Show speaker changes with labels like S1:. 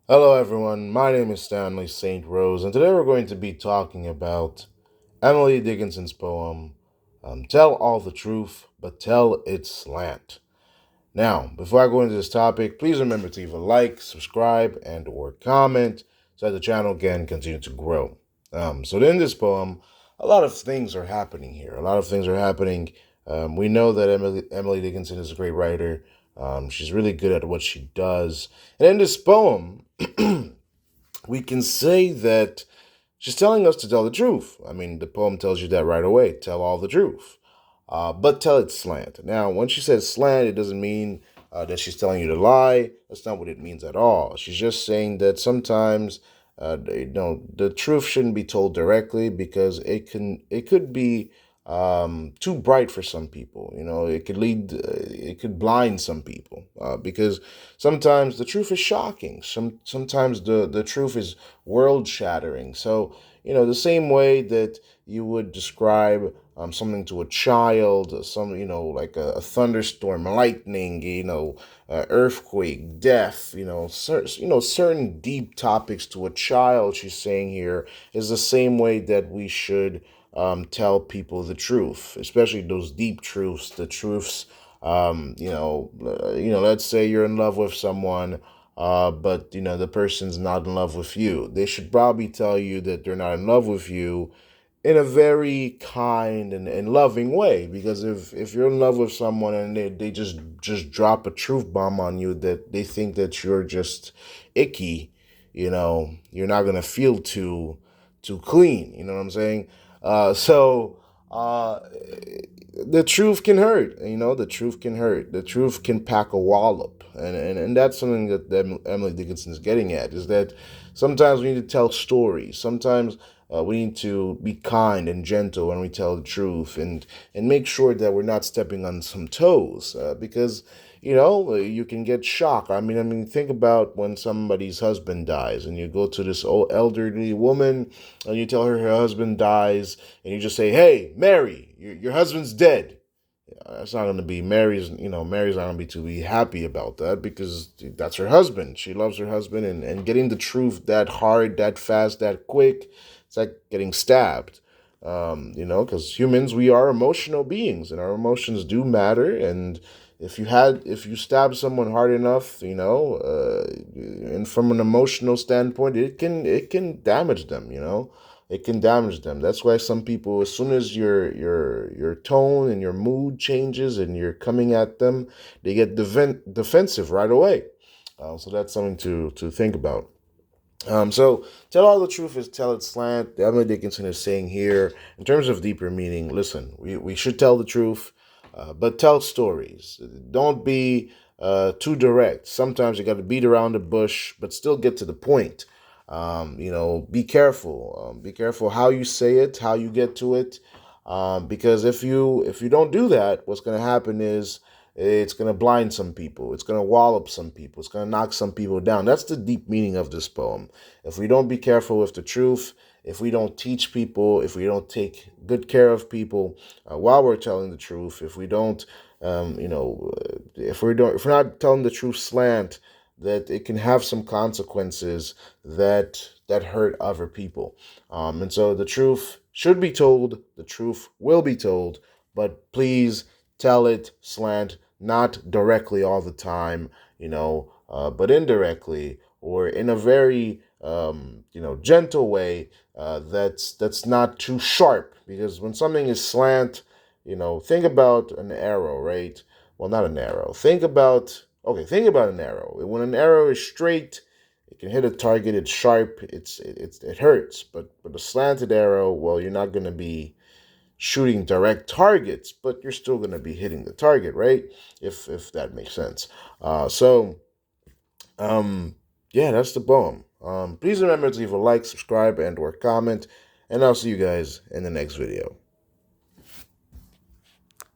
S1: Hello, everyone. My name is Stanley St. Rose, and today we're going to be talking about Emily Dickinson's poem, Tell All the Truth, but Tell It Slant. Now, before I go into this topic, please remember to leave a like, subscribe, and or comment so that the channel can continue to grow. So in this poem, a lot of things are happening here. A lot of things are happening. We know that Emily Dickinson is a great writer. She's really good at what she does. And in this poem, we can say that she's telling us to tell the truth. I mean, the poem tells you that right away. Tell all the truth. But tell it slant. Now, when she says slant, it doesn't mean that she's telling you to lie. That's not what it means at all. She's just saying that sometimes, the truth shouldn't be told directly because it could be too bright for some people. It could blind some people because sometimes the truth is shocking. Sometimes the truth is world shattering. So the same way that you would describe something to a child, like a thunderstorm, lightning, earthquake, death, certain deep topics to a child. She's saying here is the same way that we should tell people the truth, especially those deep truths, the truths. Let's say you're in love with someone, but the person's not in love with you. They should probably tell you that they're not in love with you in a very kind and loving way, because if you're in love with someone and they just drop a truth bomb on you that they think that you're just icky, you're not gonna feel too clean. You know what I'm saying? So the truth can hurt. The truth can hurt. The truth can pack a wallop, and that's something that Emily Dickinson is getting at. Is that sometimes we need to tell stories. Sometimes we need to be kind and gentle when we tell the truth, and make sure that we're not stepping on some toes, because you can get shocked. I mean, think about when somebody's husband dies, and you go to this old elderly woman, and you tell her husband dies, and you just say, "Hey, Mary, your husband's dead." That's not going to be Mary's not going to be too be happy about that, because that's her husband. She loves her husband, and getting the truth that hard, that fast, that quick, it's like getting stabbed. Because humans, we are emotional beings, and our emotions do matter. And if you stab someone hard enough, and from an emotional standpoint, it can damage them. It can damage them. That's why some people, as soon as your tone and your mood changes and you're coming at them, they get defensive right away. So that's something to think about. So tell all the truth is tell it slant. Emily Dickinson is saying here, in terms of deeper meaning, listen, we should tell the truth, but tell stories. Don't be too direct. Sometimes you got to beat around the bush, but still get to the point. Be careful. Be careful how you say it, how you get to it, because if you don't do that, what's going to happen is it's going to blind some people. It's going to wallop some people. It's going to knock some people down. That's the deep meaning of this poem. If we don't be careful with the truth, if we don't teach people, if we don't take good care of people while we're telling the truth, if we don't, if we're not telling the truth slant, that it can have some consequences that hurt other people. And so the truth should be told. The truth will be told, but please tell it slant, not directly all the time, but indirectly, or in a very gentle way, that's not too sharp. Because when something is slant, think about an arrow, right? Well, not an arrow. Think about an arrow. When an arrow is straight, it can hit a target. It's sharp. It hurts. But a slanted arrow, well, you're not going to be shooting direct targets, but you're still going to be hitting the target, right? If that makes sense. So yeah, that's the poem. Please remember to leave a like, subscribe, and or comment, and I'll see you guys in the next video.